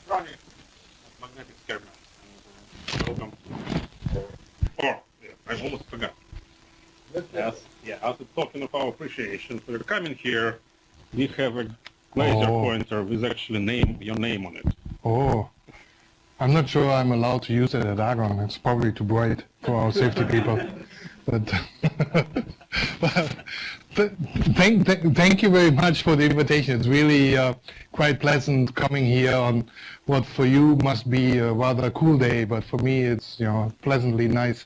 Spintronics, Magnetic Experiment. Welcome. I almost forgot. Yes, as a token of our appreciation for your coming here, we have a laser pointer with actually your name on it. Oh, I'm not sure I'm allowed to use it at Argonne. It's probably too bright for our safety people. But thank you very much for the invitation. It's really quite pleasant coming here on what for you must be a rather cool day, but for me it's pleasantly nice.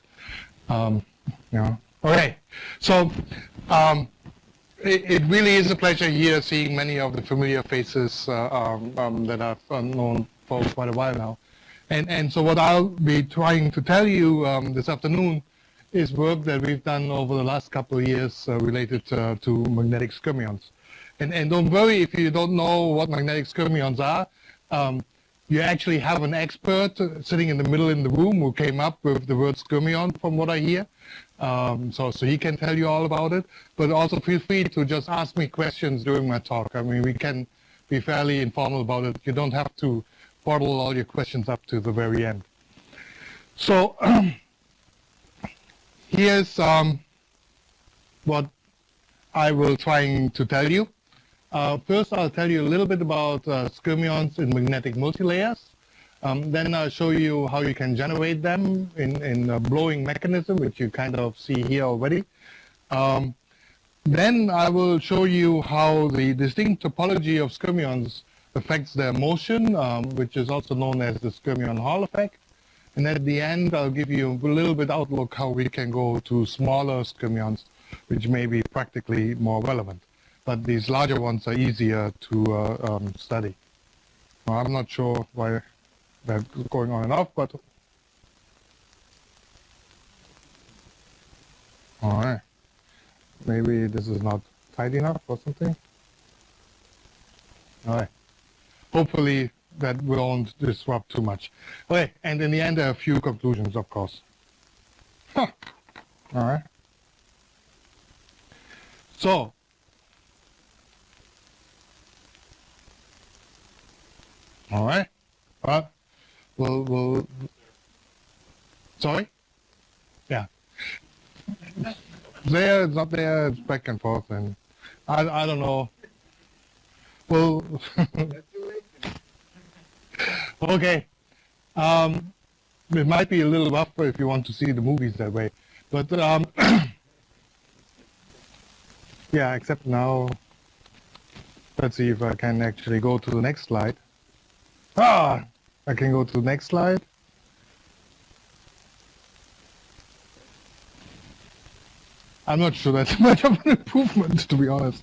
Okay, so it really is a pleasure here seeing many of the familiar faces that I've known for quite a while now. And so what I'll be trying to tell you this afternoon is work that we've done over the last couple of years related to magnetic skyrmions. And don't worry if you don't know what magnetic skyrmions are. You actually have an expert sitting in the middle in the room who came up with the word skyrmion, from what I hear. So he can tell you all about it. But also feel free to just ask me questions during my talk. I mean, we can be fairly informal about it. You don't have to bottle all your questions up to the very end. So here's what I will try to tell you. First, I'll tell you a little bit about skyrmions in magnetic multilayers. Then I'll show you how you can generate them in a blowing mechanism, which you kind of see here already. Then I will show you how the distinct topology of skyrmions affects their motion, which is also known as the skyrmion Hall effect. And at the end, I'll give you a little bit outlook how we can go to smaller skyrmions, which may be practically more relevant. But these larger ones are easier to study. Well, I'm not sure why that's going on and off, but all right. Maybe this is not tight enough or something. All right. Hopefully that won't disrupt too much. Okay, and in the end, there are a few conclusions, of course. All right. So, all right. We'll sorry? Yeah. There, it's not there, it's back and forth, and I don't know. Well, okay. It might be a little rougher if you want to see the movies that way, but yeah, except now, let's see if I can actually go to the next slide. I can go to the next slide. I'm not sure that's much of an improvement, to be honest.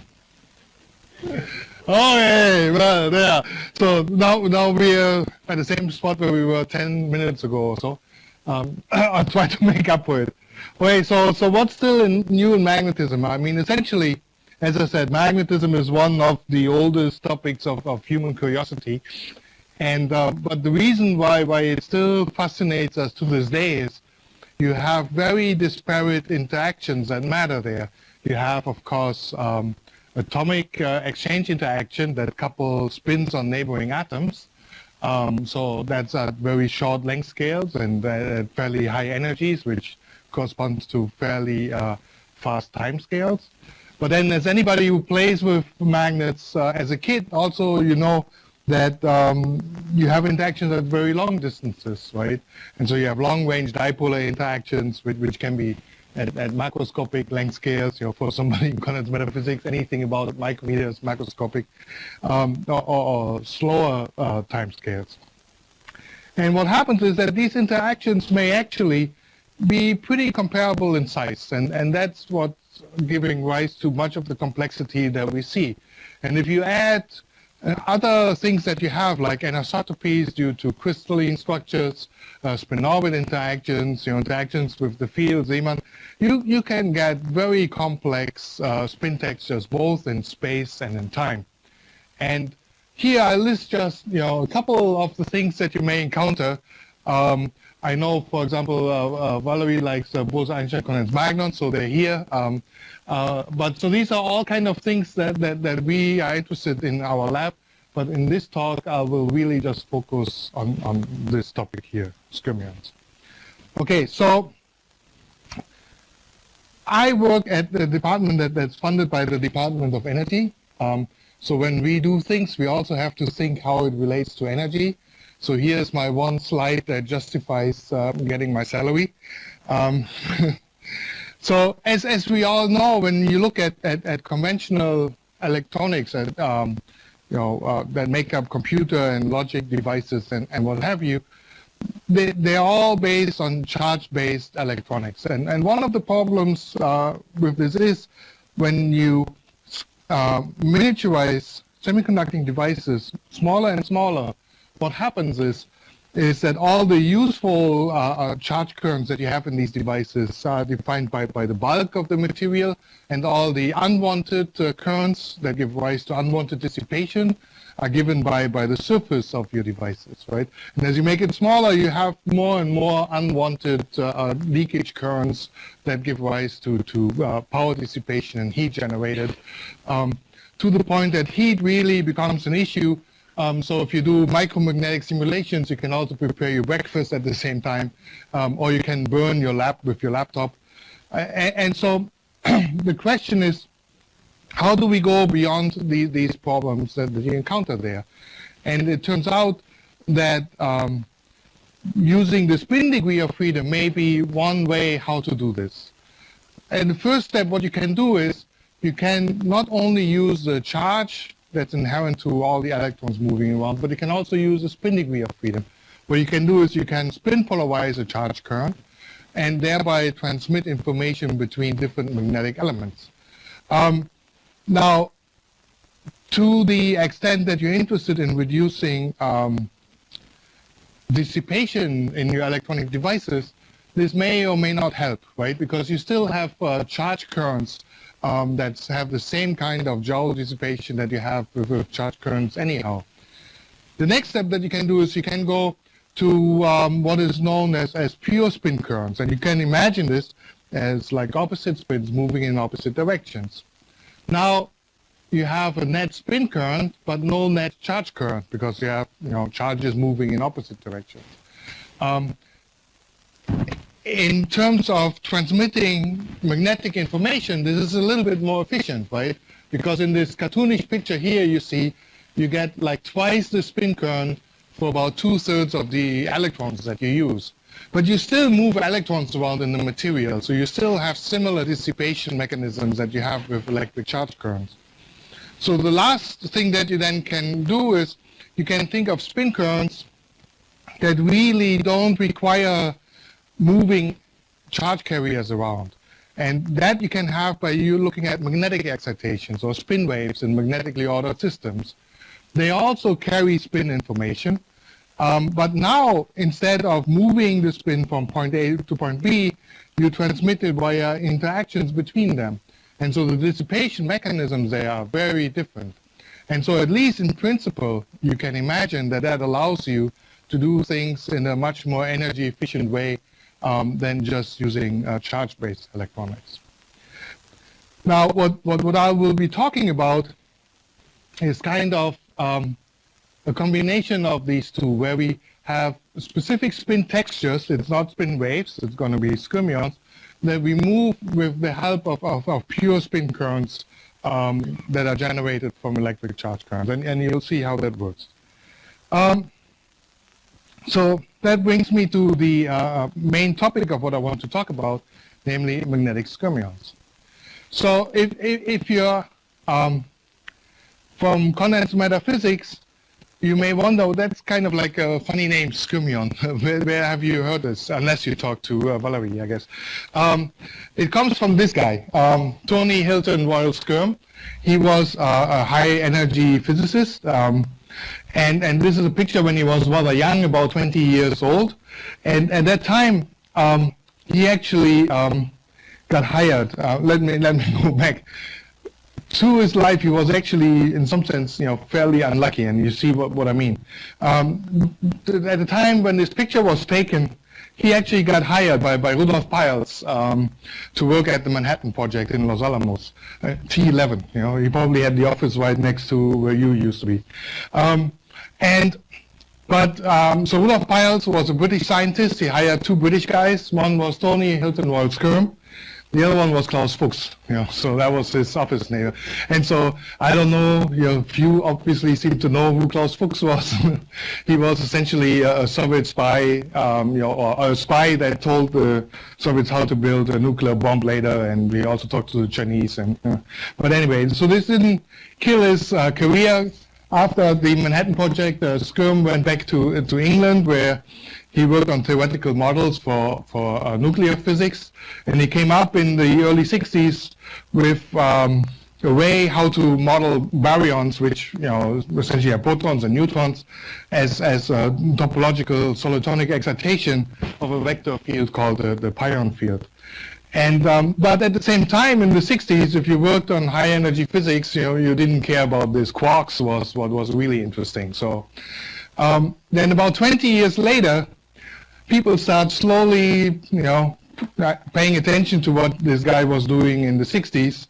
Okay, well, there. So now we're at the same spot where we were 10 minutes ago or so. I'll try to make up for it. Okay, so what's still new in magnetism? I mean, essentially, as I said, magnetism is one of the oldest topics of human curiosity. And but the reason why it still fascinates us to this day is you have very disparate interactions that matter there. You have, of course, atomic exchange interaction that couple spins on neighboring atoms. So that's at very short length scales and at fairly high energies, which corresponds to fairly fast time scales. But then as anybody who plays with magnets as a kid, also you know that you have interactions at very long distances, right? And so you have long-range dipolar interactions, which can be at macroscopic length scales. You know, for somebody who connais metaphysics, anything about micrometers, macroscopic, or slower time scales. And what happens is that these interactions may actually be pretty comparable in size, and that's what's giving rise to much of the complexity that we see. And if you add other things that you have, like anisotropies due to crystalline structures, spin-orbit interactions, interactions with the field, Zeeman, you can get very complex spin textures, both in space and in time. And here I list just a couple of the things that you may encounter. I know, for example, Valerie likes Bose-Einstein condensed magnons, so they're here. But so these are all kind of things that we are interested in our lab. but in this talk I will really just focus on this topic here, Skyrmions. Okay, so I work at the department that's funded by the Department of Energy. So when we do things, we also have to think how it relates to energy. So here's my one slide that justifies getting my salary. So as we all know, when you look at conventional electronics and that make up computer and logic devices and what have you, they're all based on charge-based electronics. And one of the problems with this is when you miniaturize semiconducting devices smaller and smaller, what happens is that all the useful charge currents that you have in these devices are defined by the bulk of the material, and all the unwanted currents that give rise to unwanted dissipation are given by the surface of your devices, right? And as you make it smaller, you have more and more unwanted leakage currents that give rise to power dissipation and heat generated, to the point that heat really becomes an issue. So if you do micromagnetic simulations, you can also prepare your breakfast at the same time, or you can burn your with your laptop. And so the question is, how do we go beyond these problems that you encounter there? And it turns out that using the spin degree of freedom may be one way how to do this. And the first step, what you can do is, you can not only use the charge that's inherent to all the electrons moving around, but you can also use the spin degree of freedom. What you can do is you can spin polarize a charge current and thereby transmit information between different magnetic elements. Now, to the extent that you're interested in reducing dissipation in your electronic devices, this may or may not help, right? Because you still have charge currents that have the same kind of Joule dissipation that you have with charge currents anyhow. The next step that you can do is you can go to what is known as pure spin currents, and you can imagine this as like opposite spins moving in opposite directions. Now you have a net spin current but no net charge current because you have charges moving in opposite directions. In terms of transmitting magnetic information, this is a little bit more efficient, right? Because in this cartoonish picture here, you get like twice the spin current for about 2/3 of the electrons that you use. But you still move electrons around in the material, so you still have similar dissipation mechanisms that you have with electric charge currents. So the last thing that you then can do is you can think of spin currents that really don't require moving charge carriers around. And that you can have by you looking at magnetic excitations or spin waves in magnetically ordered systems. They also carry spin information, but now instead of moving the spin from point A to point B, you transmit it via interactions between them. And so the dissipation mechanisms there are very different. And so at least in principle, you can imagine that allows you to do things in a much more energy efficient way than just using charge-based electronics. Now, what I will be talking about is kind of a combination of these two, where we have specific spin textures. It's not spin waves, it's going to be skyrmions, that we move with the help of pure spin currents that are generated from electric charge currents. And you'll see how that works. So that brings me to the main topic of what I want to talk about, namely magnetic skyrmions. So if you're from condensed matter physics, you may wonder, well, that's kind of like a funny name, skyrmion. Where have you heard this? Unless you talk to Valerie, I guess. It comes from this guy, Tony Hilton Royal Skyrm. He was a high-energy physicist. And this is a picture when he was rather young, about 20 years old. And at that time, he actually got hired. Let me go back. Through his life, he was actually, in some sense, fairly unlucky, and you see what I mean. At the time when this picture was taken, he actually got hired by Rudolf Peierls to work at the Manhattan Project in Los Alamos, T11. You know, he probably had the office right next to where you used to be. So Rudolf Peierls was a British scientist. He hired two British guys. One was Tony Hilton-Royal-Skyrm. The other one was Klaus Fox, you know, so that was his office name. And so, I don't know, you know, few obviously seem to know who Klaus Fox was. He was essentially a Soviet spy, you know, or a spy that told the Soviets how to build a nuclear bomb later, and we also talked to the Chinese. But anyway, so this didn't kill his career. After the Manhattan Project, Skyrm went back to England, where he worked on theoretical models for nuclear physics, and he came up in the early 60s with a way how to model baryons, which, you know, essentially are protons and neutrons, as a topological solitonic excitation of a vector field called the pion field. And but at the same time, in the 60s, if you worked on high energy physics, you know, you didn't care about this. Quarks was what was really interesting. So then about 20 years later, people start slowly, you know, paying attention to what this guy was doing in the 60s,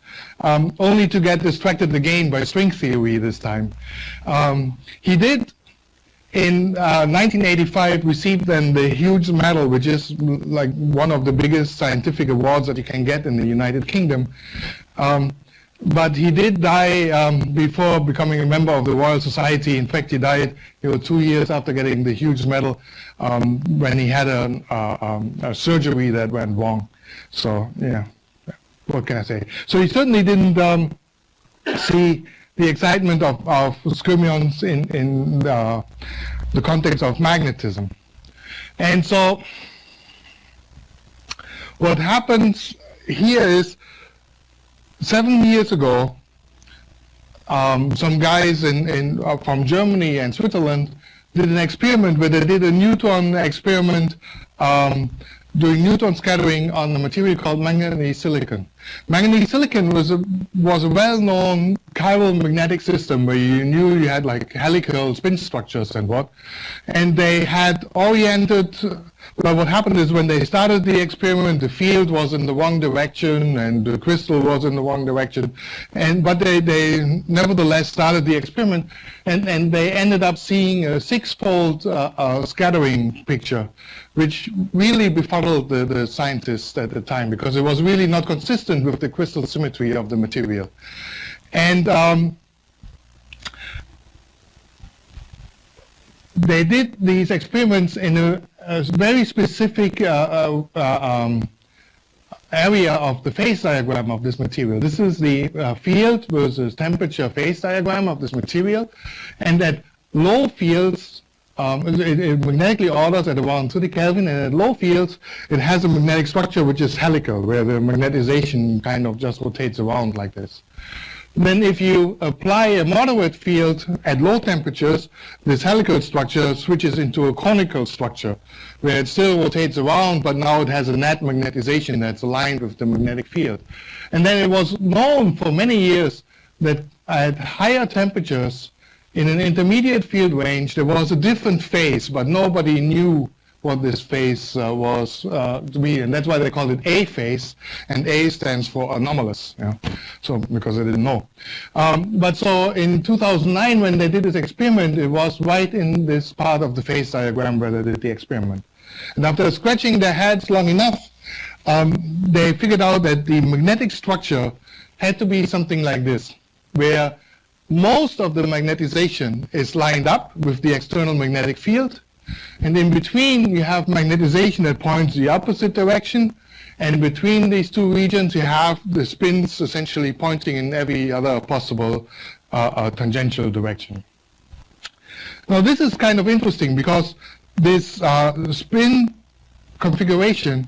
only to get distracted again by string theory this time. He did, in 1985, receive then the huge medal, which is like one of the biggest scientific awards that you can get in the United Kingdom. But he did die before becoming a member of the Royal Society. In fact, he died 2 years after getting the Hughes Medal when he had a surgery that went wrong. So, yeah, what can I say? So he certainly didn't see the excitement of Skyrmions in the context of magnetism. And so what happens here is, 7 years ago, some guys from Germany and Switzerland did an experiment where they did a neutron experiment doing neutron scattering on a material called manganese silicon. Manganese silicon was a well-known chiral magnetic system where you knew you had like helical spin structures and what. And they had oriented, well, what happened is when they started the experiment, the field was in the wrong direction and the crystal was in the wrong direction. But they nevertheless started the experiment, and they ended up seeing a six-fold scattering picture, which really befuddled the scientists at the time, because it was really not consistent with the crystal symmetry of the material. And they did these experiments in a very specific area of the phase diagram of this material. This is the field versus temperature phase diagram of this material, and at low fields, it magnetically orders at around 30 Kelvin, and at low fields, it has a magnetic structure which is helical, where the magnetization kind of just rotates around like this. Then if you apply a moderate field at low temperatures, this helical structure switches into a conical structure, where it still rotates around, but now it has a net magnetization that's aligned with the magnetic field. And then it was known for many years that at higher temperatures, in an intermediate field range, there was a different phase, but nobody knew what this phase was to be, and that's why they called it A phase, and A stands for anomalous, so because they didn't know. But so in 2009, when they did this experiment, it was right in this part of the phase diagram where they did the experiment. And after scratching their heads long enough, they figured out that the magnetic structure had to be something like this, where most of the magnetization is lined up with the external magnetic field, and in between you have magnetization that points the opposite direction, and between these two regions you have the spins essentially pointing in every other possible tangential direction. Now this is kind of interesting, because this spin configuration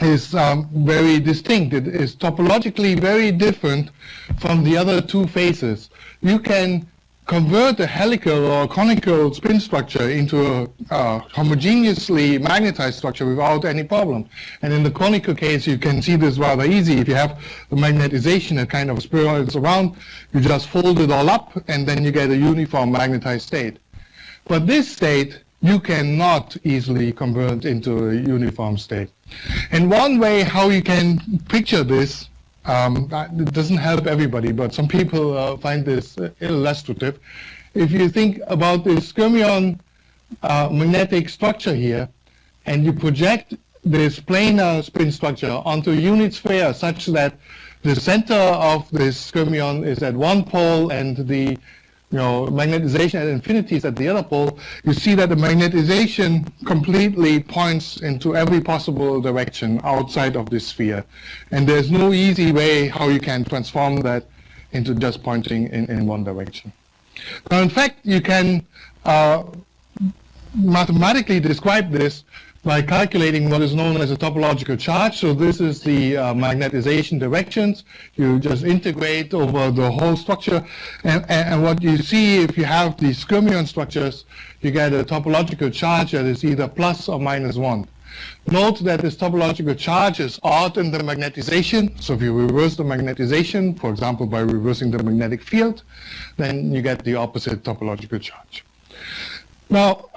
is very distinct. It is topologically very different from the other two phases. You can convert a helical or conical spin structure into a homogeneously magnetized structure without any problem. And in the conical case, you can see this rather easy. If you have the magnetization that kind of spirals around, you just fold it all up, and then you get a uniform magnetized state. But this state you cannot easily convert into a uniform state. And one way how you can picture this, it doesn't help everybody, but some people find this illustrative. If you think about this Skyrmion magnetic structure here, and you project this planar spin structure onto a unit sphere such that the center of this Skyrmion is at one pole and the magnetization at infinity is at the other pole, you see that the magnetization completely points into every possible direction outside of this sphere. And there's no easy way how you can transform that into just pointing in one direction. Now, in fact, you can mathematically describe this by calculating what is known as a topological charge. So this is the magnetization directions. You just integrate over the whole structure. And what you see, if you have these Skyrmion structures, you get a topological charge that is either plus or minus 1. Note that this topological charge is odd in the magnetization. So if you reverse the magnetization, for example, by reversing the magnetic field, then you get the opposite topological charge. Now,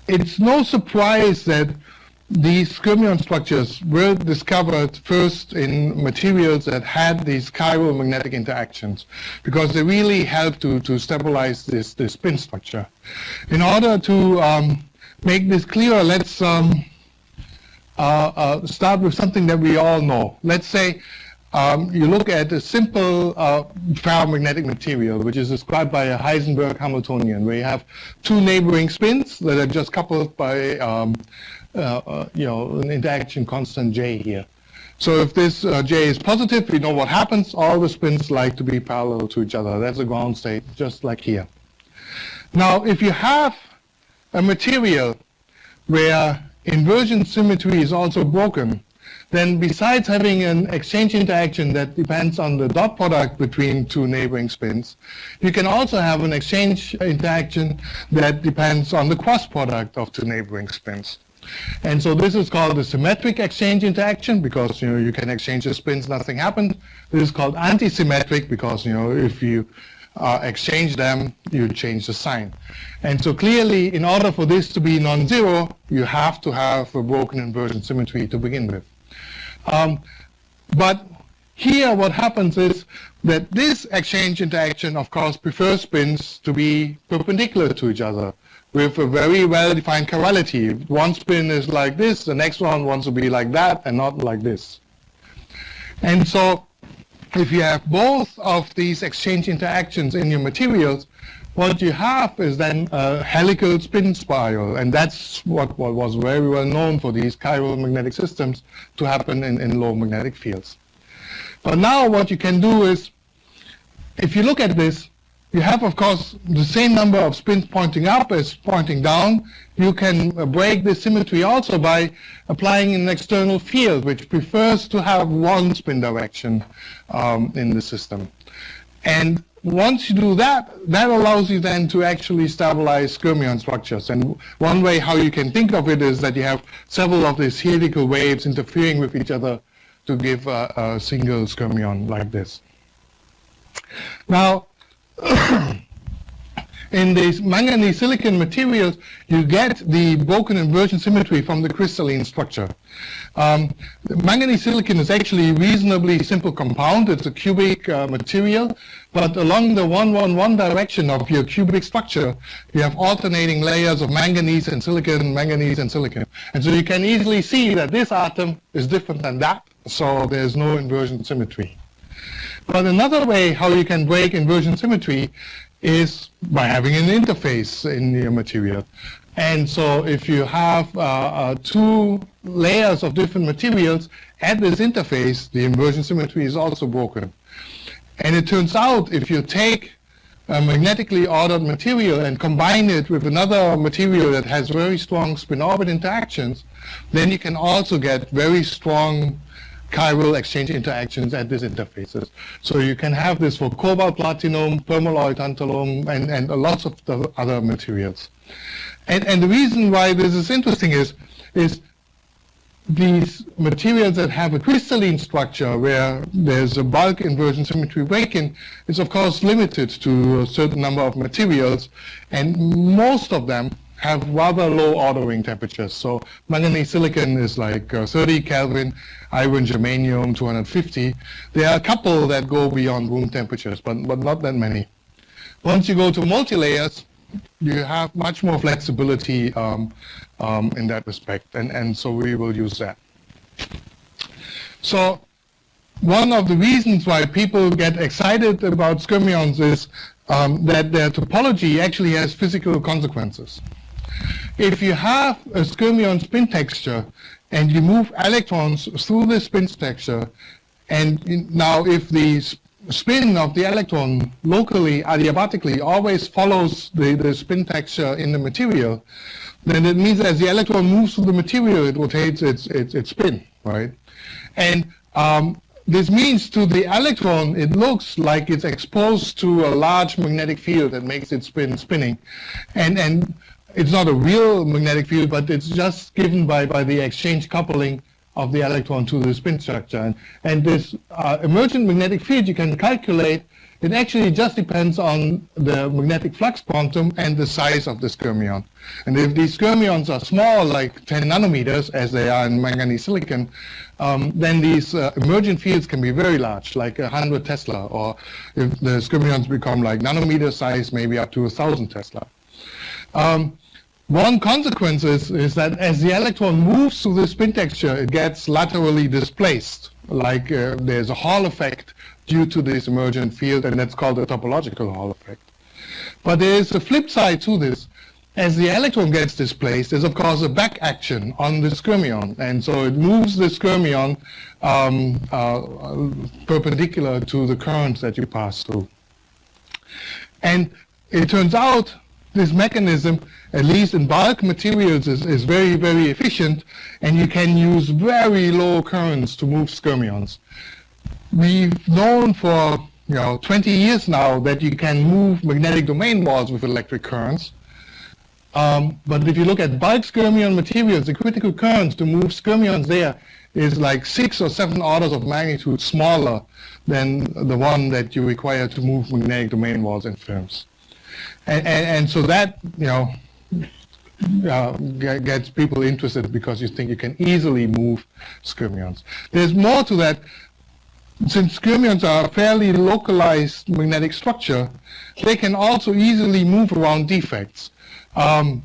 it's no surprise that these Skyrmion structures were discovered first in materials that had these chiral magnetic interactions, because they really help to stabilize this spin structure. In order to make this clearer, let's start with something that we all know. Let's say you look at a simple ferromagnetic material, which is described by a Heisenberg Hamiltonian, where you have two neighboring spins that are just coupled by an interaction constant J here. So if this J is positive, we know what happens. All the spins like to be parallel to each other. That's a ground state, just like here. Now, if you have a material where inversion symmetry is also broken, then besides having an exchange interaction that depends on the dot product between two neighboring spins, you can also have an exchange interaction that depends on the cross product of two neighboring spins. And so this is called the symmetric exchange interaction, because you can exchange the spins, nothing happened. This is called anti-symmetric, because if you exchange them, you change the sign. And so clearly, in order for this to be non-zero, you have to have a broken inversion symmetry to begin with. But here what happens is that this exchange interaction, of course, prefers spins to be perpendicular to each other with a very well-defined chirality. If one spin is like this, the next one wants to be like that and not like this. And so if you have both of these exchange interactions in your materials, what you have is then a helical spin spiral, and that's what was very well known for these chiral magnetic systems to happen in low magnetic fields. But now what you can do is, if you look at this, you have, of course, the same number of spins pointing up as pointing down. You can break this symmetry also by applying an external field, which prefers to have one spin direction in the system. And once you do that, that allows you then to actually stabilize Skyrmion structures. And one way how you can think of it is that you have several of these helical waves interfering with each other to give a single Skyrmion like this. Now, in these manganese silicon materials, you get the broken inversion symmetry from the crystalline structure. Manganese silicon is actually a reasonably simple compound. It's a cubic material, but along the 1-1-1 direction of your cubic structure, you have alternating layers of manganese and silicon, manganese and silicon. And so you can easily see that this atom is different than that, so there's no inversion symmetry. But another way how you can break inversion symmetry is by having an interface in your material. And so if you have two layers of different materials at this interface, the inversion symmetry is also broken. And it turns out if you take a magnetically ordered material and combine it with another material that has very strong spin-orbit interactions, then you can also get very strong chiral exchange interactions at these interfaces. So you can have this for cobalt, platinum, permalloy, tantalum, and lots of the other materials. And the reason why this is interesting is these materials that have a crystalline structure where there's a bulk inversion symmetry break-in is of course limited to a certain number of materials, and most of them have rather low ordering temperatures. So manganese silicon is like 30 Kelvin, iron germanium 250. There are a couple that go beyond room temperatures, but not that many. Once you go to multi-layers, you have much more flexibility in that respect, and so we will use that. So one of the reasons why people get excited about skyrmions is that their topology actually has physical consequences. If you have a skyrmion spin texture and you move electrons through the spin texture, and now if the spin of the electron locally, adiabatically, always follows the spin texture in the material, then it means as the electron moves through the material, it rotates its spin, right? And this means to the electron, it looks like it's exposed to a large magnetic field that makes it spinning. And it's not a real magnetic field, but it's just given by the exchange coupling of the electron to the spin structure. And this emergent magnetic field you can calculate, it actually just depends on the magnetic flux quantum and the size of the skyrmion. And if these skyrmions are small, like 10 nanometers, as they are in manganese silicon, then these emergent fields can be very large, like 100 Tesla, or if the skyrmions become like nanometer size, maybe up to 1,000 Tesla. One consequence is that as the electron moves through the spin texture, it gets laterally displaced, like there's a Hall effect due to this emergent field, and that's called the topological Hall effect. But there is a flip side to this. As the electron gets displaced, there's of course a back action on the skyrmion, and so it moves the skyrmion perpendicular to the currents that you pass through. And it turns out this mechanism, at least in bulk materials, is very, very efficient, and you can use very low currents to move skyrmions. We've known for 20 years now that you can move magnetic domain walls with electric currents. But if you look at bulk skyrmion materials, the critical currents to move skyrmions there is like 6 or 7 orders of magnitude smaller than the one that you require to move magnetic domain walls in films. And so that, gets people interested because you think you can easily move skyrmions. There's more to that. Since skyrmions are a fairly localized magnetic structure, they can also easily move around defects. And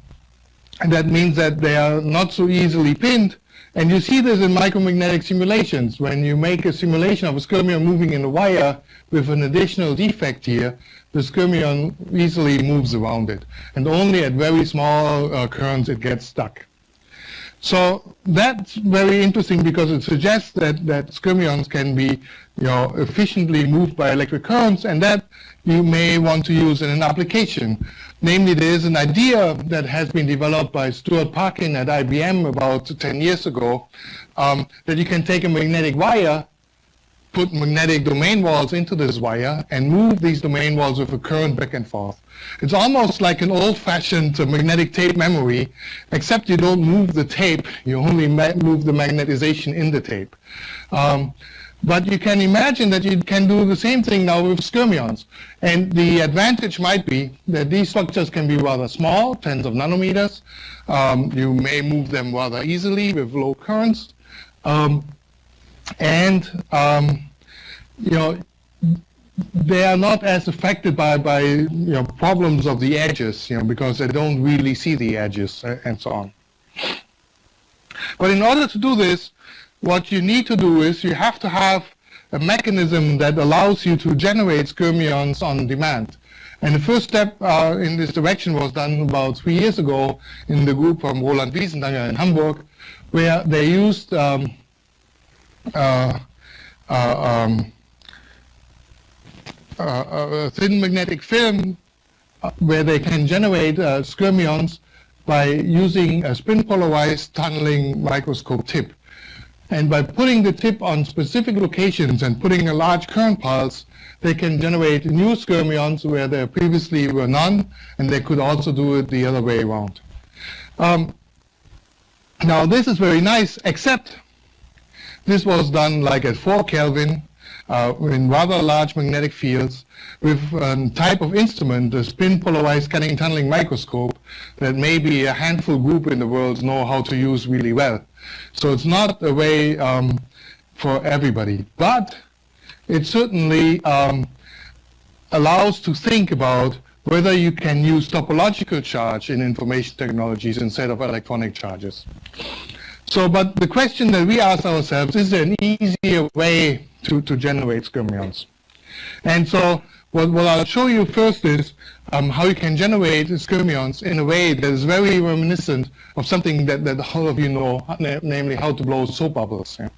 that means that they are not so easily pinned. And you see this in micromagnetic simulations. When you make a simulation of a skyrmion moving in a wire with an additional defect here, the skyrmion easily moves around it. And only at very small currents it gets stuck. So that's very interesting because it suggests that skyrmions can be efficiently moved by electric currents, and that you may want to use in an application. Namely, there is an idea that has been developed by Stuart Parkin at IBM about 10 years ago, that you can take a magnetic wire, put magnetic domain walls into this wire, and move these domain walls with a current back and forth. It's almost like an old-fashioned magnetic tape memory, except you don't move the tape, you only move the magnetization in the tape. But you can imagine that you can do the same thing now with skyrmions. And the advantage might be that these structures can be rather small, tens of nanometers. You may move them rather easily with low currents. They are not as affected by problems of the edges, because they don't really see the edges and so on. But in order to do this, what you need to do is you have to have a mechanism that allows you to generate skyrmions on demand. And the first step in this direction was done about 3 years ago in the group from Roland Wiesendanger in Hamburg, where they used a thin magnetic film where they can generate skyrmions by using a spin-polarized tunneling microscope tip. And by putting the tip on specific locations and putting a large current pulse, they can generate new skyrmions where there previously were none, and they could also do it the other way around. Now this is very nice, except this was done like at 4 Kelvin in rather large magnetic fields with a type of instrument, the spin polarized scanning tunneling microscope, that maybe a handful group in the world know how to use really well. So it's not a way for everybody, but it certainly allows to think about whether you can use topological charge in information technologies instead of electronic charges. So, but the question that we ask ourselves, is there an easier way to generate skyrmions? And so what I'll show you first is how you can generate skyrmions in a way that is very reminiscent of something that all of you know, namely how to blow soap bubbles. Yeah.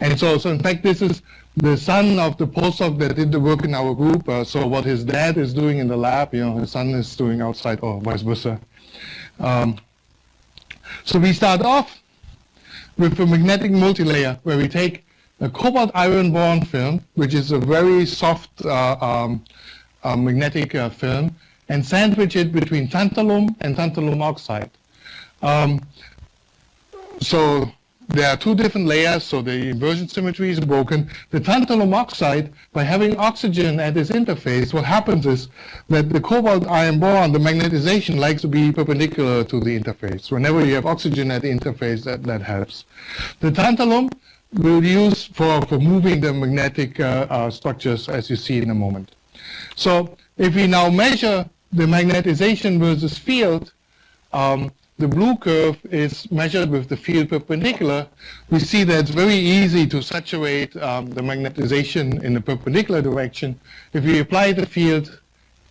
And so in fact, this is the son of the postdoc that did the work in our group. So what his dad is doing in the lab, his son is doing outside, or vice versa. So we start off with a magnetic multilayer where we take a cobalt iron boron film, which is a very soft magnetic film, and sandwich it between tantalum and tantalum oxide. So there are 2 different layers, so the inversion symmetry is broken. The tantalum oxide, by having oxygen at its interface, what happens is that the cobalt iron boron, the magnetization, likes to be perpendicular to the interface. Whenever you have oxygen at the interface, that helps. The tantalum we'll use for moving the magnetic structures, as you see in a moment. So if we now measure the magnetization versus field, the blue curve is measured with the field perpendicular. We see that it's very easy to saturate the magnetization in the perpendicular direction. If we apply the field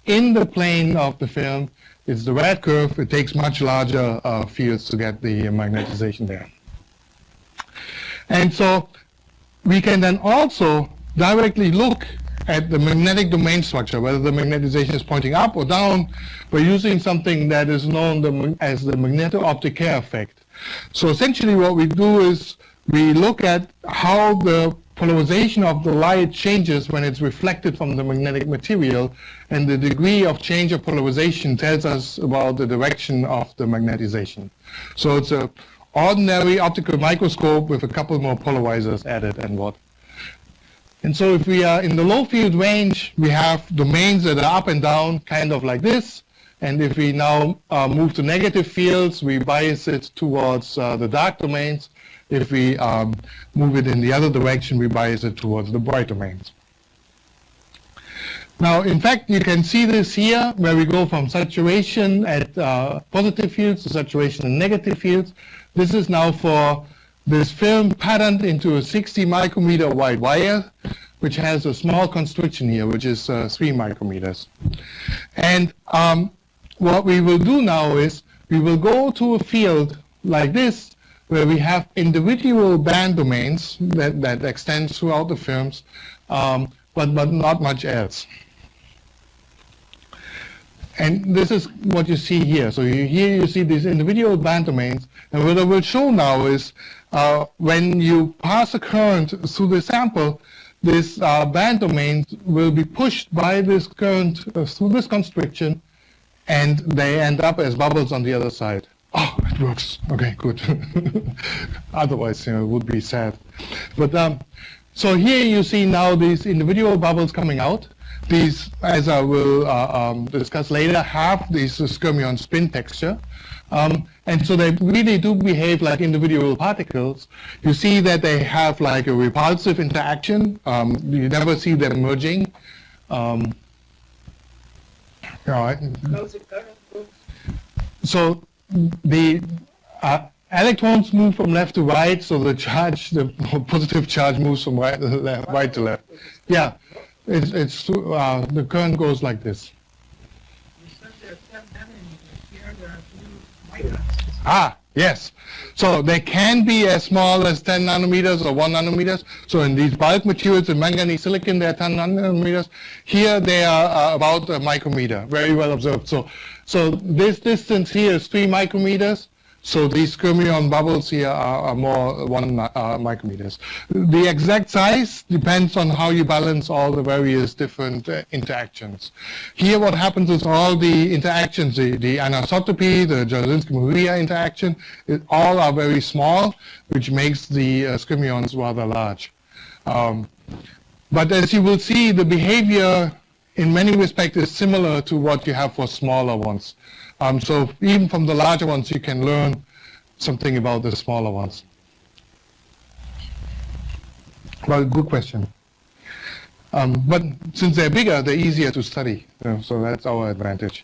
in the plane of the film, it's the red curve. It takes much larger fields to get the magnetization there. And so we can then also directly look at the magnetic domain structure, whether the magnetization is pointing up or down, by using something that is known as the magneto-optic Kerr effect. So essentially what we do is we look at how the polarization of the light changes when it's reflected from the magnetic material, and the degree of change of polarization tells us about the direction of the magnetization. So it's an ordinary optical microscope with a couple more polarizers added and what. And so if we are in the low field range, we have domains that are up and down, kind of like this. And if we now move to negative fields, we bias it towards the dark domains. If we move it in the other direction, we bias it towards the bright domains. Now, in fact, you can see this here, where we go from saturation at positive fields to saturation in negative fields. This is now for this film patterned into a 60 micrometer wide wire, which has a small constriction here, which is 3 micrometers. And what we will do now is we will go to a field like this, where we have individual band domains that extend throughout the films, but not much else. And this is what you see here. So here you see these individual band domains. And what I will show now is when you pass a current through the sample, this band domains will be pushed by this current through this constriction, and they end up as bubbles on the other side. Oh, it works. Okay, good. Otherwise, it would be sad. But so here you see now these individual bubbles coming out. These, as I will discuss later, have this skyrmion spin texture. And so they really do behave like individual particles. You see that they have like a repulsive interaction. You never see them merging. All right. So the electrons move from left to right, so the charge, the positive charge, moves from right to left. Yeah, it's the current goes like this. Ah, yes. So they can be as small as 10 nanometers or 1 nanometers. So in these bulk materials, in manganese silicon, they are 10 nanometers. Here they are about a micrometer, very well observed. So this distance here is 3 micrometers. So these Skyrmion bubbles here are more 1 micrometers. The exact size depends on how you balance all the various different interactions. Here what happens is all the interactions, the anisotropy, the Jarzynski-Maria interaction, all are very small, which makes the Skyrmions rather large. But as you will see, the behavior in many respects is similar to what you have for smaller ones. So even from the larger ones, you can learn something about the smaller ones. Well, good question. But since they're bigger, they're easier to study. So that's our advantage.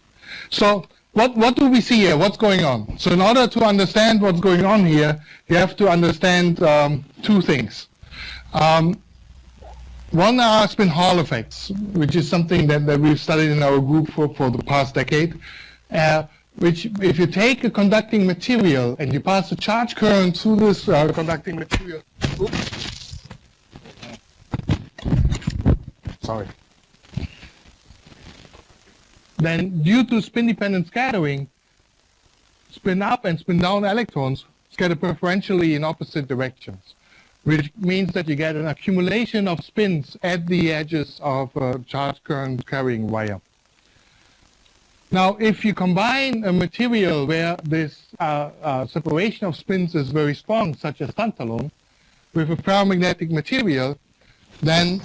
So what do we see here? What's going on? So in order to understand what's going on here, you have to understand 2 things. One are spin Hall effects, which is something that we've studied in our group for the past decade. Which, if you take a conducting material and you pass a charge current through this conducting material, sorry, then due to spin-dependent scattering, spin up and spin down electrons scatter preferentially in opposite directions, which means that you get an accumulation of spins at the edges of a charge current carrying wire. Now, if you combine a material where this separation of spins is very strong, such as tantalum, with a ferromagnetic material, then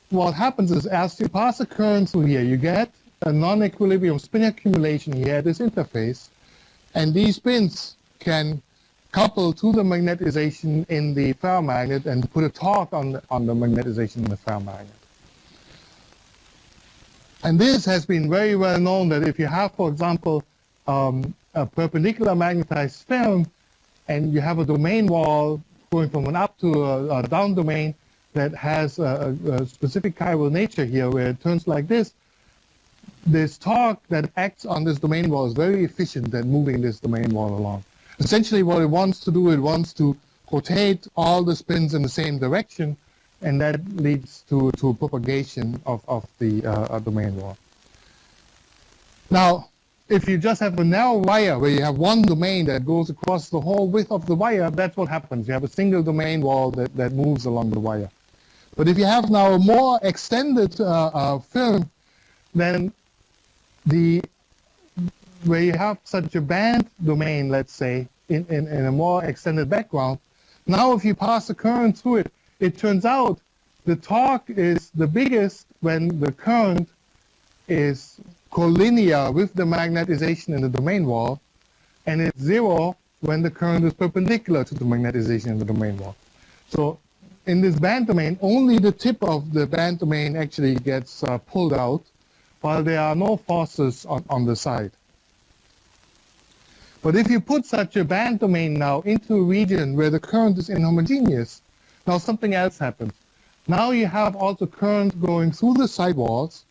what happens is as you pass a current through here, you get a non-equilibrium spin accumulation here at this interface, and these spins can couple to the magnetization in the ferromagnet and put a torque on the magnetization in the ferromagnet. And this has been very well known that if you have, for example, a perpendicular magnetized film, and you have a domain wall going from an up to a down domain that has a specific chiral nature here, where it turns like this torque that acts on this domain wall is very efficient at moving this domain wall along. Essentially what it wants to do, it wants to rotate all the spins in the same direction, and that leads to propagation of the domain wall. Now, if you just have a narrow wire where you have one domain that goes across the whole width of the wire, that's what happens. You have a single domain wall that moves along the wire. But if you have now a more extended film, then where you have such a band domain, let's say, in a more extended background, now if you pass a current through it, it turns out the torque is the biggest when the current is collinear with the magnetization in the domain wall, and it's 0 when the current is perpendicular to the magnetization in the domain wall. So in this band domain, only the tip of the band domain actually gets pulled out, while there are no forces on the side. But if you put such a band domain now into a region where the current is inhomogeneous, now something else happens. Now you have also current going through the sidewalls,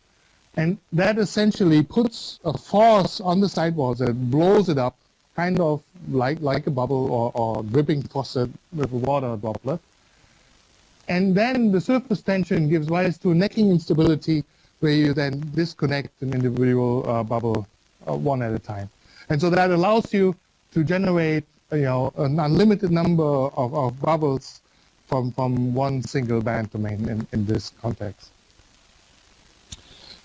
and that essentially puts a force on the sidewalls that blows it up, kind of like a bubble or dripping faucet with a water droplet. And then the surface tension gives rise to necking instability, where you then disconnect an individual bubble one at a time. And so that allows you to generate an unlimited number of bubbles from one single band domain in this context.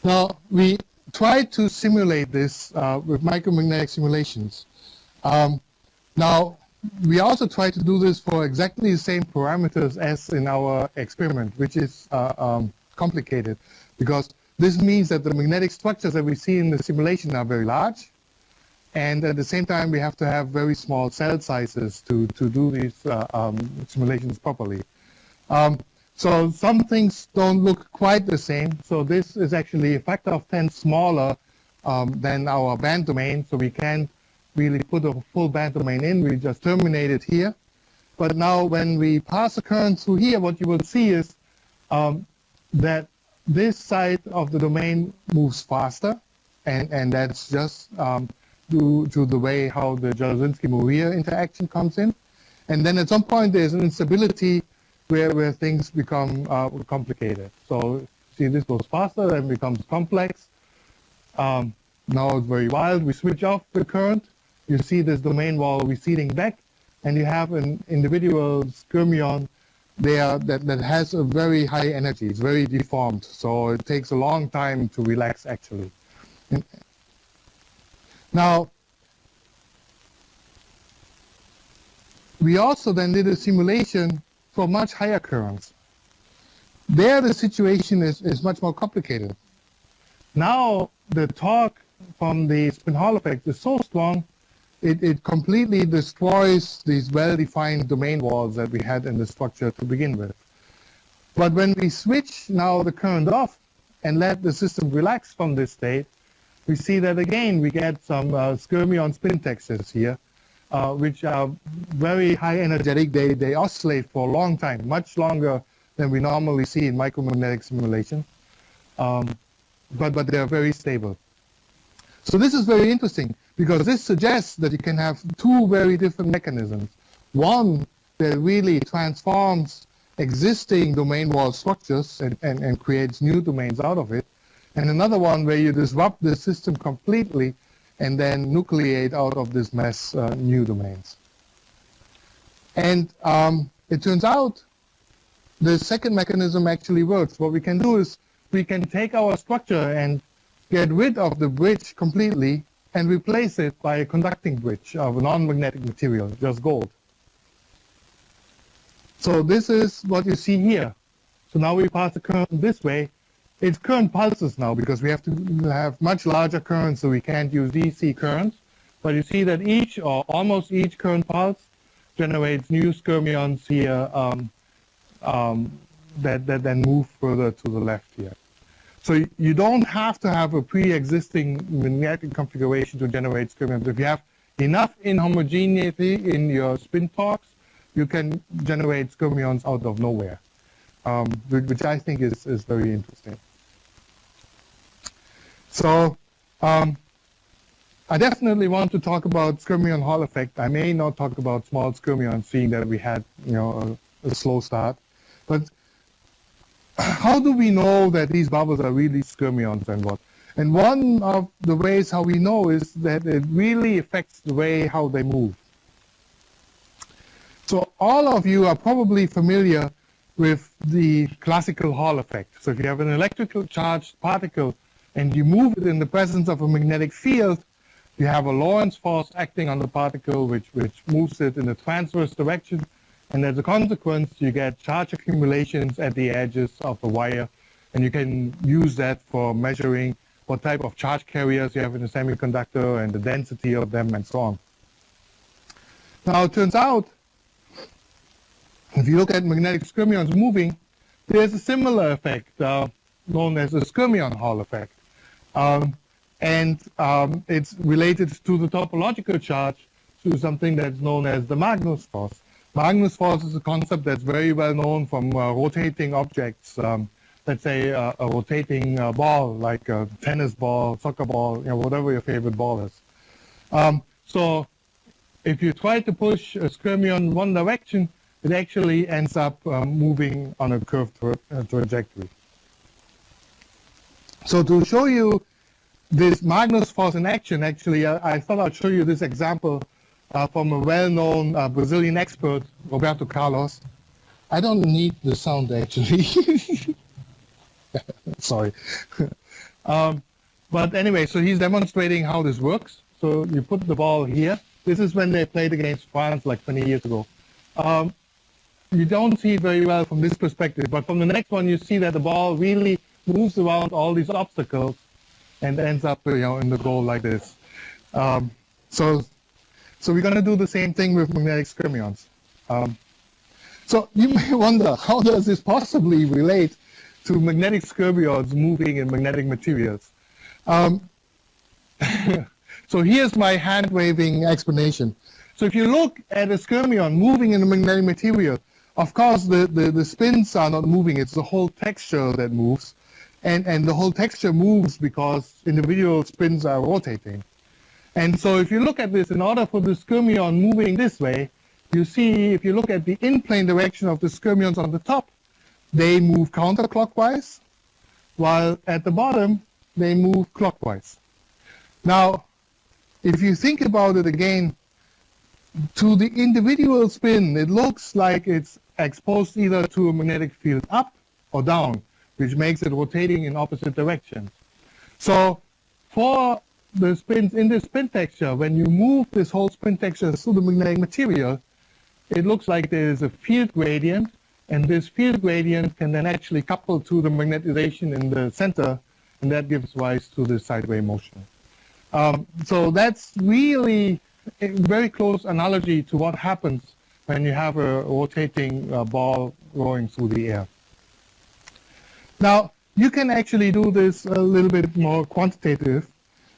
Now, we tried to simulate this with micromagnetic simulations. Now, we also tried to do this for exactly the same parameters as in our experiment, which is complicated, because this means that the magnetic structures that we see in the simulation are very large, and at the same time we have to have very small cell sizes to do these simulations properly. So some things don't look quite the same. So this is actually a factor of 10 smaller than our band domain, so we can't really put a full band domain in. We just terminate it here. But now when we pass a current through here, what you will see is that this side of the domain moves faster, and that's just due to the way how the Jarzynski-Maria interaction comes in. And then at some point there's an instability where things become complicated. So see, this goes faster, then becomes complex. Now it's very wild. We switch off the current, you see this domain wall receding back, and you have an individual skyrmion there that has a very high energy. It's very deformed, so it takes a long time to relax actually. Now, we also then did a simulation for much higher currents. There the situation is much more complicated. Now the torque from the spin Hall effect is so strong, it completely destroys these well-defined domain walls that we had in the structure to begin with. But when we switch now the current off and let the system relax from this state, we see that again we get some skyrmion spin textures here, which are very high energetic. They oscillate for a long time, much longer than we normally see in micromagnetic simulation, but they're very stable. So this is very interesting because this suggests that you can have two very different mechanisms. One that really transforms existing domain wall structures and creates new domains out of it, and another one where you disrupt the system completely and then nucleate out of this mess new domains. And it turns out the second mechanism actually works. What we can do is we can take our structure and get rid of the bridge completely and replace it by a conducting bridge of a non-magnetic material, just gold. So this is what you see here. So now we pass the current this way. It's current pulses now because we have to have much larger currents, so we can't use DC currents. But you see that each or almost each current pulse generates new skyrmions here that then move further to the left here. So you don't have to have a pre-existing magnetic configuration to generate skyrmions. If you have enough inhomogeneity in your spin torques, you can generate skyrmions out of nowhere, which I think is very interesting. So I definitely want to talk about skyrmion Hall effect. I may not talk about small skyrmions, seeing that we had a slow start. But how do we know that these bubbles are really skyrmions and what? And one of the ways how we know is that it really affects the way how they move. So all of you are probably familiar with the classical Hall effect. So if you have an electrical charged particle and you move it in the presence of a magnetic field, you have a Lorentz force acting on the particle which moves it in a transverse direction. And as a consequence, you get charge accumulations at the edges of the wire. And you can use that for measuring what type of charge carriers you have in a semiconductor and the density of them and so on. Now it turns out, if you look at magnetic skyrmions moving, there's a similar effect known as the skyrmion Hall effect. It's related to the topological charge to something that's known as the Magnus Force. Magnus Force is a concept that's very well known from rotating objects. Let's say a rotating ball, like a tennis ball, soccer ball, whatever your favorite ball is. So if you try to push a skyrmion one direction, it actually ends up moving on a curved trajectory. So to show you this Magnus Force in action, actually, I thought I'd show you this example from a well-known Brazilian expert, Roberto Carlos. I don't need the sound, actually. Sorry. But anyway, so he's demonstrating how this works. So you put the ball here. This is when they played against France like 20 years ago. You don't see it very well from this perspective, but from the next one you see that the ball really moves around all these obstacles and ends up in the goal like this. So we're going to do the same thing with magnetic skyrmions. So you may wonder, how does this possibly relate to magnetic skyrmions moving in magnetic materials? So here's my hand-waving explanation. So if you look at a skyrmion moving in a magnetic material, of course the spins are not moving, it's the whole texture that moves. And the whole texture moves because individual spins are rotating. And so if you look at this, in order for the skyrmion moving this way, you see, if you look at the in-plane direction of the skyrmions on the top, they move counterclockwise, while at the bottom, they move clockwise. Now, if you think about it again, to the individual spin, it looks like it's exposed either to a magnetic field up or down, which makes it rotating in opposite directions. So for the spins in the spin texture, when you move this whole spin texture through the magnetic material, it looks like there is a field gradient, and this field gradient can then actually couple to the magnetization in the center, and that gives rise to the sideway motion. So that's really a very close analogy to what happens when you have a rotating ball going through the air. Now, you can actually do this a little bit more quantitative.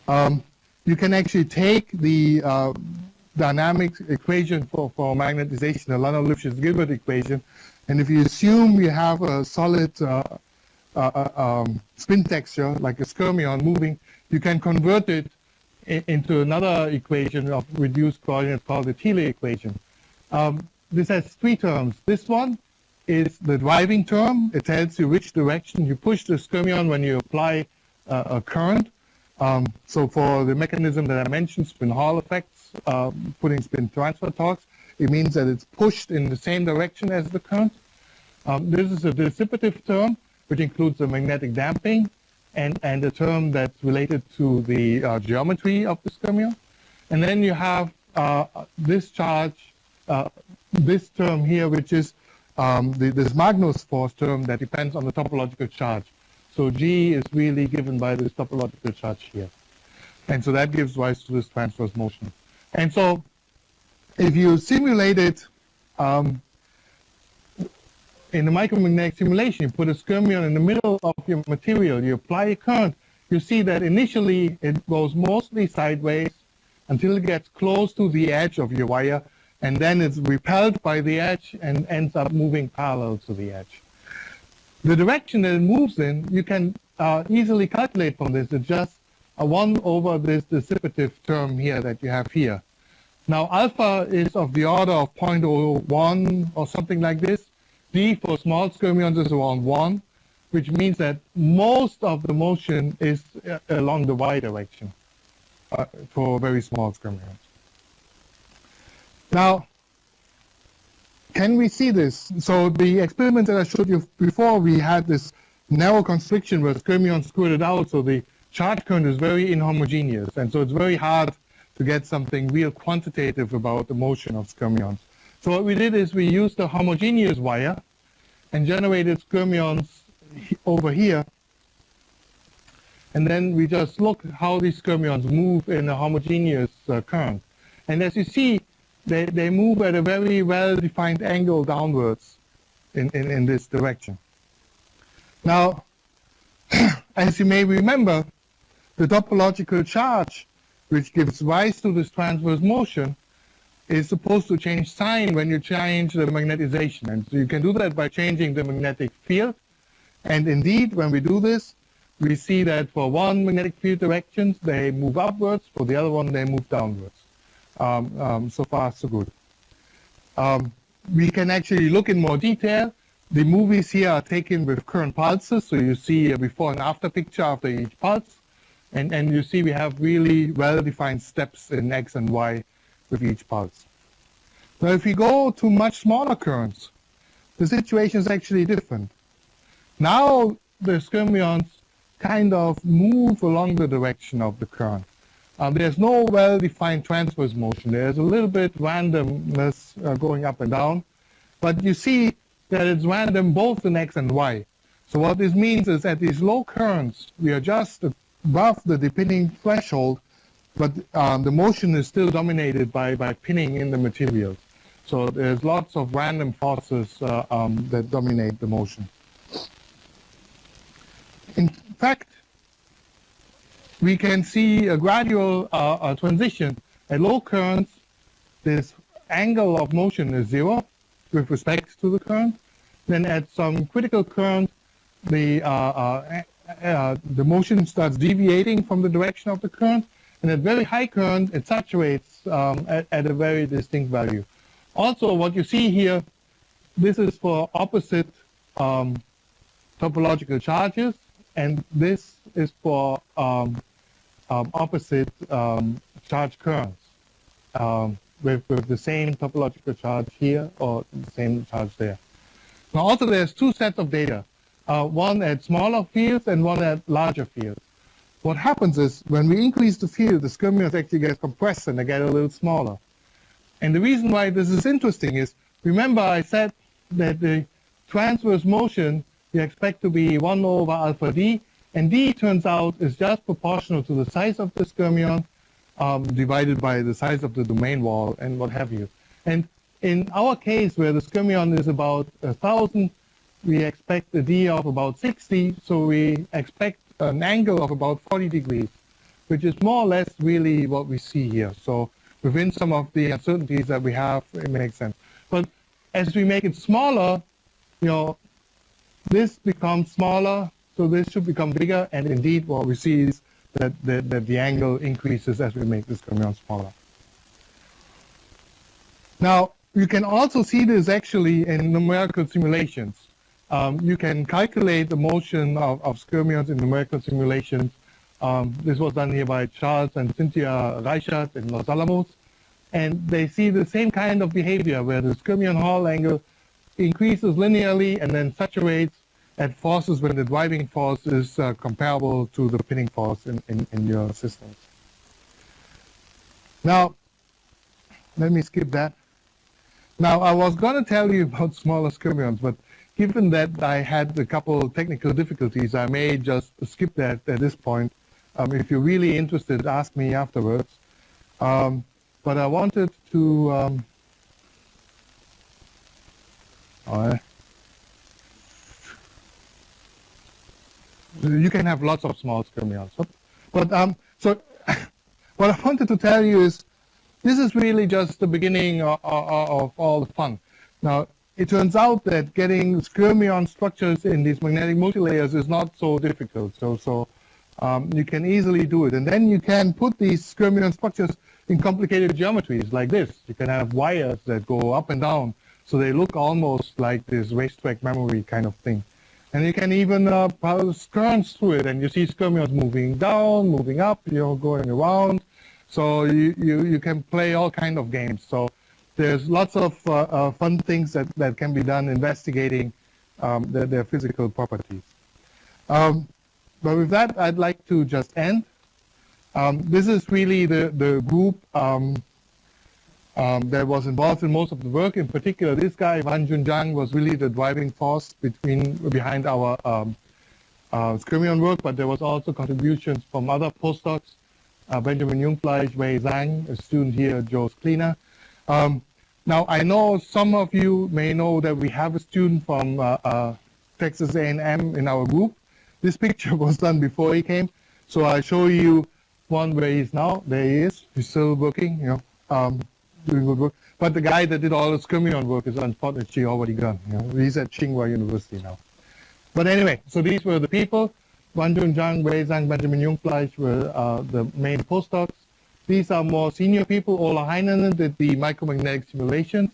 You can actually take the dynamic equation for magnetization, the Lano-Lifshitz-Gilbert equation, and if you assume you have a solid spin texture, like a skyrmion moving, you can convert it into another equation of reduced coordinates called the Thiele equation. This has three terms. This one is the driving term. It tells you which direction you push the skyrmion when you apply a current. So for the mechanism that I mentioned, spin Hall effects, putting spin transfer torques, it means that it's pushed in the same direction as the current. This is a dissipative term, which includes the magnetic damping and a term that's related to the geometry of the skyrmion. And then you have this charge, this term here, which is this Magnus Force term that depends on the topological charge. So G is really given by this topological charge here. And so that gives rise to this transverse motion. And so if you simulate it in the micromagnetic simulation, you put a skyrmion in the middle of your material, you apply a current, you see that initially it goes mostly sideways until it gets close to the edge of your wire, and then it's repelled by the edge and ends up moving parallel to the edge. The direction that it moves in, you can easily calculate from this. It's just a 1 over this dissipative term here that you have here. Now, alpha is of the order of 0.01 or something like this. D for small skyrmions is around 1, which means that most of the motion is along the y direction for very small skyrmions. Now, can we see this? So the experiment that I showed you before, we had this narrow constriction where skyrmions squirted out, so the charge current is very inhomogeneous, and so it's very hard to get something real quantitative about the motion of skyrmions. So what we did is we used a homogeneous wire and generated skyrmions over here, and then we just look how these skyrmions move in a homogeneous current. And as you see, they move at a very well-defined angle downwards in this direction. Now, as you may remember, the topological charge, which gives rise to this transverse motion, is supposed to change sign when you change the magnetization. And so you can do that by changing the magnetic field. And indeed, when we do this, we see that for one magnetic field directions, they move upwards. For the other one, they move downwards. So far, so good. We can actually look in more detail. The movies here are taken with current pulses. So you see a before and after picture after each pulse. And you see we have really well-defined steps in X and Y with each pulse. Now, if we go to much smaller currents, the situation is actually different. Now, the skyrmions kind of move along the direction of the current. There's no well-defined transverse motion. There's a little bit randomness going up and down, but you see that it's random both in X and Y. So what this means is at these low currents, we are just above the depinning threshold, but the motion is still dominated by pinning in the materials. So there's lots of random forces that dominate the motion. In fact, we can see a gradual transition. At low currents, this angle of motion is 0 with respect to the current. Then at some critical current, the motion starts deviating from the direction of the current. And at very high current, it saturates at a very distinct value. Also, what you see here, this is for opposite topological charges, and this is for opposite charge currents with the same topological charge here or the same charge there. Now also there's two sets of data, one at smaller fields and one at larger fields. What happens is when we increase the field, the skyrmions actually get compressed and they get a little smaller. And the reason why this is interesting is, remember I said that the transverse motion we expect to be 1 over alpha d, and d turns out is just proportional to the size of the skyrmion divided by the size of the domain wall and what have you. And in our case, where the skyrmion is about 1,000, we expect a d of about 60, so we expect an angle of about 40 degrees, which is more or less really what we see here. So within some of the uncertainties that we have, it makes sense. But as we make it smaller, this becomes smaller, so this should become bigger, and indeed what we see is that the angle increases as we make this skyrmion smaller. Now, you can also see this actually in numerical simulations. You can calculate the motion of skyrmions in numerical simulations. This was done here by Charles and Cynthia Reichert in Los Alamos, and they see the same kind of behavior where the skyrmion Hall angle increases linearly and then saturates at forces when the driving force is comparable to the pinning force in your system. Now, let me skip that. Now, I was going to tell you about smaller skyrmions, but given that I had a couple technical difficulties, I may just skip that at this point. If you're really interested, ask me afterwards. But I wanted to you can have lots of small skyrmions. But so what I wanted to tell you is this is really just the beginning of all the fun. Now, it turns out that getting skyrmion structures in these magnetic multilayers is not so difficult. So you can easily do it. And then you can put these skyrmion structures in complicated geometries like this. You can have wires that go up and down, so they look almost like this racetrack memory kind of thing. And you can even pulse currents through it, and you see skyrmions moving down, moving up, going around. So you can play all kind of games. So there's lots of fun things that can be done investigating their physical properties. But with that, I'd like to just end. This is really the group that was involved in most of the work. In particular, this guy, Wan Junjiang, was really the driving force behind our skyrmion work, but there was also contributions from other postdocs, Benjamin Jungfleisch, Wei Zhang, a student here, Joe Cleaner. Now, I know some of you may know that we have a student from Texas A&M in our group. This picture was done before he came, so I'll show you one where he is now. There he is. He's still working, doing good work. But the guy that did all the skyrmion work is unfortunately already gone. He's at Tsinghua University now. But anyway, so these were the people. Wan Junjiang, Wei Zhang, Benjamin Jungfleisch were the main postdocs. These are more senior people. Ola Heinonen did the micromagnetic simulations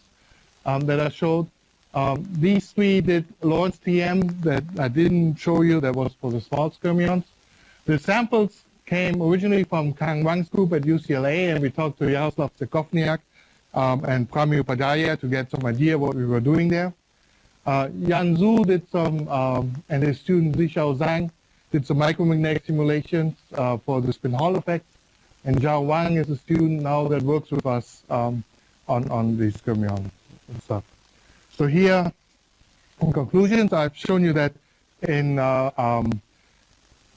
that I showed. These three did Lorentz TM that I didn't show you. That was for the small skyrmions. The samples came originally from Kang Wang's group at UCLA, and we talked to Jaroslav Stekovniak and Pramil Upadhyaya to get some idea what we were doing there. Yan Zhu did some, and his student Zhixiao Zhang did some micromagnetic simulations for the spin Hall effect. And Zhao Wang is a student now that works with us on the skyrmion and stuff. So here, in conclusions, I've shown you that in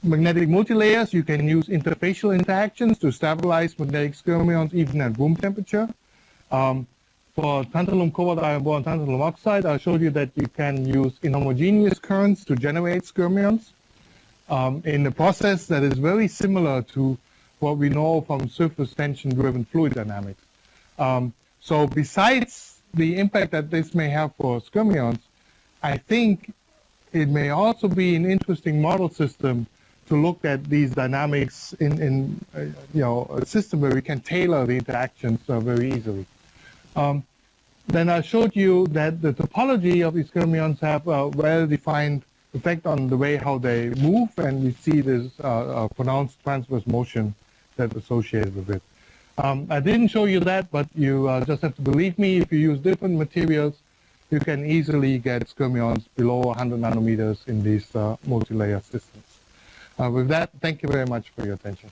magnetic multilayers, you can use interfacial interactions to stabilize magnetic skyrmions even at room temperature. For tantalum, cobalt, iron boron, tantalum oxide, I showed you that you can use inhomogeneous currents to generate skyrmions in a process that is very similar to what we know from surface tension-driven fluid dynamics. So besides the impact that this may have for skyrmions, I think it may also be an interesting model system to look at these dynamics in a system where we can tailor the interactions very easily. Then I showed you that the topology of these skyrmions have a well-defined effect on the way how they move, and we see this pronounced transverse motion that's associated with it. I didn't show you that, but you just have to believe me. If you use different materials, you can easily get skyrmions below 100 nanometers in these multi-layer systems. With that, thank you very much for your attention.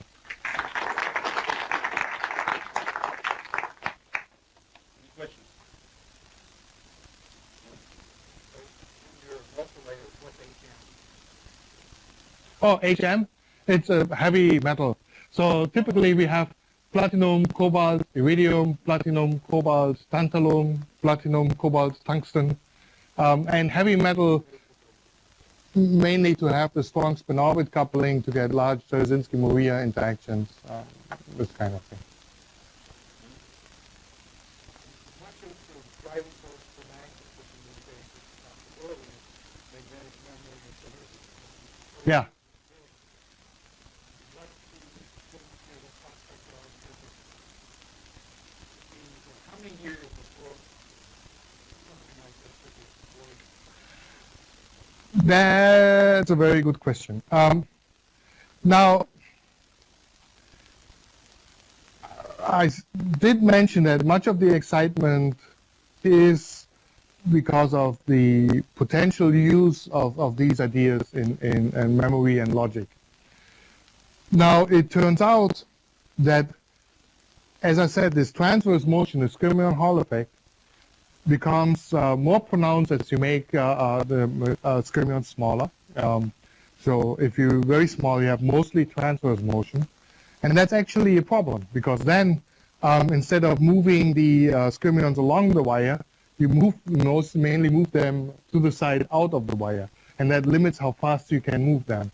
Oh, HM? It's a heavy metal. So typically we have platinum, cobalt, iridium, platinum, cobalt, tantalum, platinum, cobalt, tungsten. And heavy metal mainly to have the strong spin-orbit coupling to get large Dzerzhinsky-Maria interactions, this kind of thing. Yeah. That's a very good question. Now, I did mention that much of the excitement is because of the potential use of these ideas in memory and logic. Now, it turns out that, as I said, this transverse motion, the Skyrmion Hall effect, becomes more pronounced as you make the skyrmions smaller. So if you're very small, you have mostly transverse motion. And that's actually a problem, because then instead of moving the skyrmions along the wire, you mainly move them to the side out of the wire. And that limits how fast you can move them.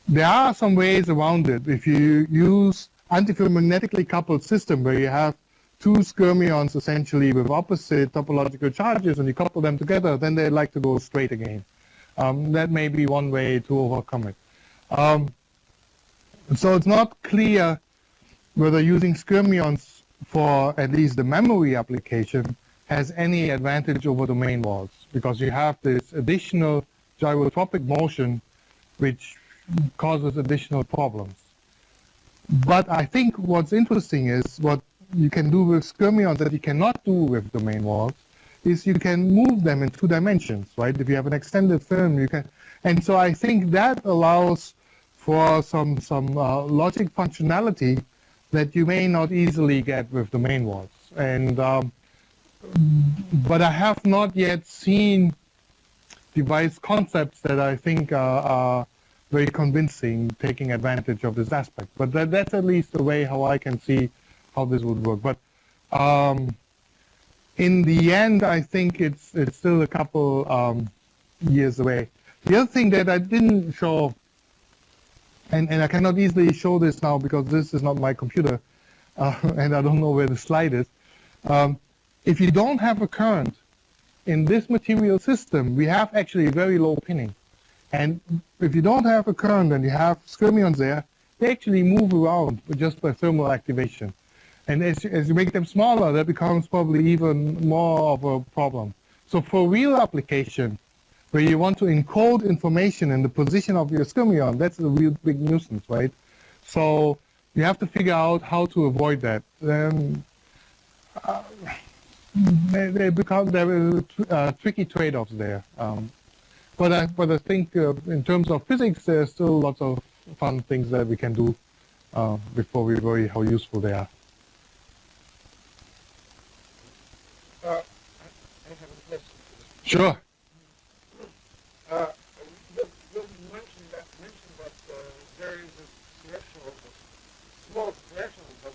There are some ways around it. If you use antiferromagnetically coupled system where you have two skyrmions essentially with opposite topological charges and you couple them together, then they like to go straight again. That may be one way to overcome it. So it's not clear whether using skyrmions for at least the memory application has any advantage over domain walls, because you have this additional gyrotropic motion which causes additional problems. But I think what's interesting is what you can do with skyrmions that you cannot do with domain walls is you can move them in 2 dimensions, right? If you have an extended film, you can, and so I think that allows for some logic functionality that you may not easily get with domain walls. And but I have not yet seen device concepts that I think are very convincing, taking advantage of this aspect. But that's at least the way how I can see how this would work. But in the end, I think it's still a couple years away. The other thing that I didn't show, and I cannot easily show this now because this is not my computer, and I don't know where the slide is. If you don't have a current in this material system, we have actually very low pinning. And if you don't have a current and you have skyrmions there, they actually move around just by thermal activation. And as you make them smaller, that becomes probably even more of a problem. So for real application, where you want to encode information in the position of your skyrmion, that's a real big nuisance, right? So you have to figure out how to avoid that. Then there are tricky trade-offs there. But I think in terms of physics, there's still lots of fun things that we can do before we worry how useful they are. I have a question. Sure. You mentioned that there is a threshold, a small threshold of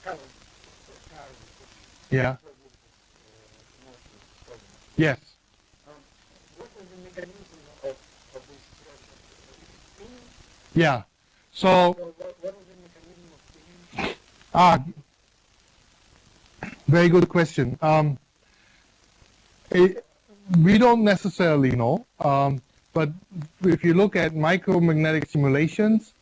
current. Yeah. Yes. What is the mechanism of this threshold? Yeah. So What is the mechanism of spinning? Very good question. We don't necessarily know, but if you look at micromagnetic simulations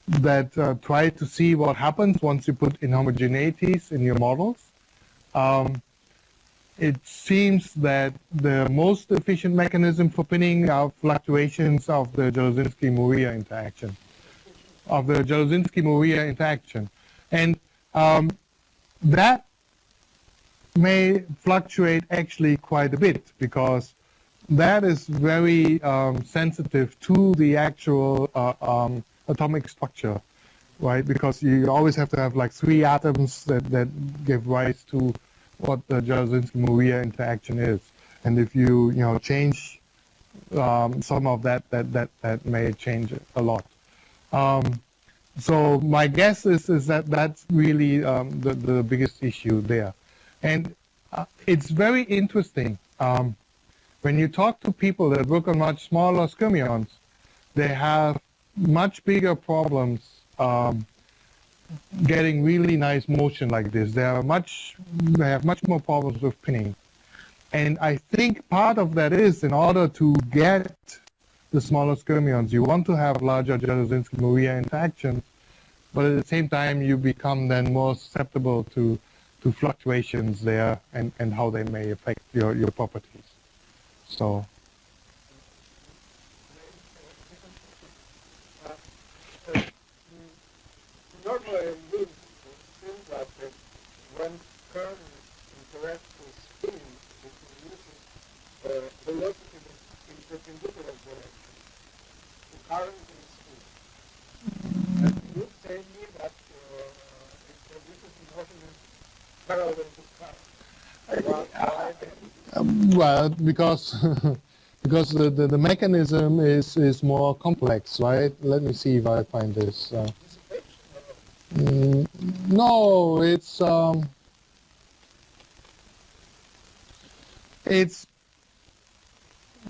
that try to see what happens once you put inhomogeneities in your models, it seems that the most efficient mechanism for pinning are fluctuations of the Dzerzhinsky-Maria interaction. And that may fluctuate actually quite a bit because that is very sensitive to the actual atomic structure, right? Because you always have to have like 3 atoms that give rise to what the Jarzynski-Maria interaction is. And if you change some of that may change a lot. So my guess is that that's really the biggest issue there. And it's very interesting. When you talk to people that work on much smaller skyrmions, they have much bigger problems getting really nice motion like this. They have much more problems with pinning. And I think part of that is in order to get the smaller skyrmions, you want to have larger Jarzynski-Maria interactions, but at the same time you become then more susceptible to fluctuations there and how they may affect your properties. So. Normally we think that when current interacts with spinning, it produces velocity in perpendicular direction. The current is spin. And you say me that it produces motion in parallel to current. Well, because the mechanism is more complex, right? Let me see if I find this. No, it's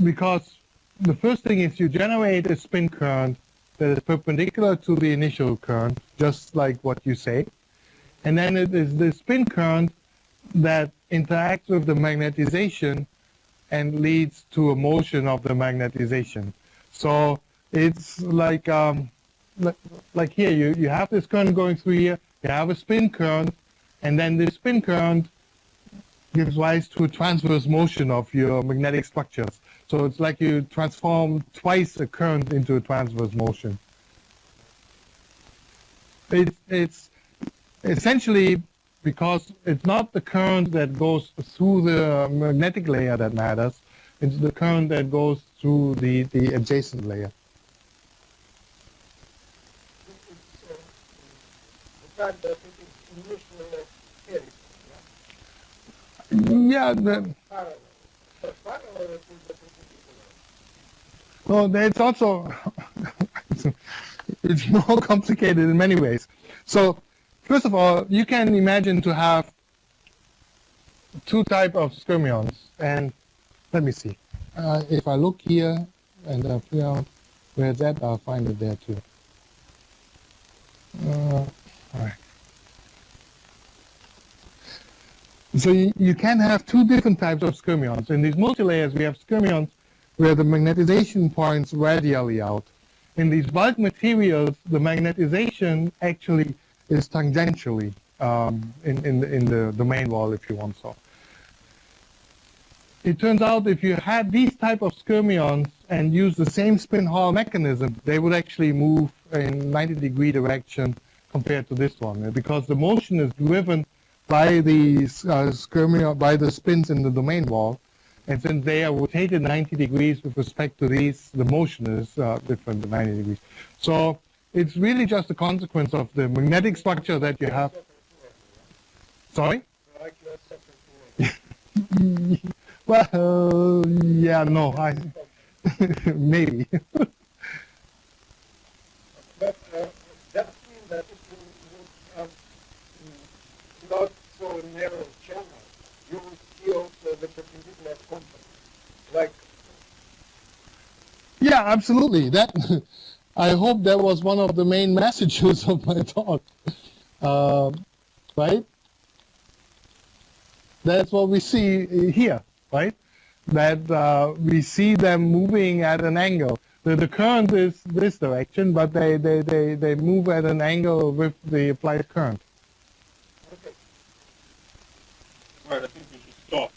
because the first thing is you generate a spin current that is perpendicular to the initial current, just like what you say. And then it is the spin current that interacts with the magnetization and leads to a motion of the magnetization. So it's like here, you have this current going through here, you have a spin current, and then this spin current gives rise to a transverse motion of your magnetic structures. So it's like you transform twice a current into a transverse motion. It's essentially because it's not the current that goes through the magnetic layer that matters, it's the current that goes through the adjacent layer. The fact that it is initially spherical, Yeah, parallel. But parallel is the perpendicular. well, there's also it's more complicated in many ways. So, first of all, you can imagine to have 2 types of skyrmions, and let me see. If I look here and figure out where that, I'll find it there too. All right. So you can have 2 different types of skyrmions. In these multilayers, we have skyrmions where the magnetization points radially out. In these bulk materials, the magnetization actually is tangentially in the domain wall, if you want so. It turns out if you had these type of skyrmions and use the same spin Hall mechanism, they would actually move in 90-degree direction compared to this one, because the motion is driven by the skyrmion, by the spins in the domain wall, and since they are rotated 90 degrees with respect to these, the motion is different than 90 degrees. So it's really just a consequence of the magnetic structure that you have. Sorry? Well, yeah, no, maybe. But that means that if you would have not so narrow channel, you would see also the perpendicular component. Like. Yeah, absolutely. That I hope that was one of the main messages of my talk. Right? That's what we see here, right? That we see them moving at an angle. The current is this direction, but they move at an angle with the applied current. Okay. All right, I think we should stop.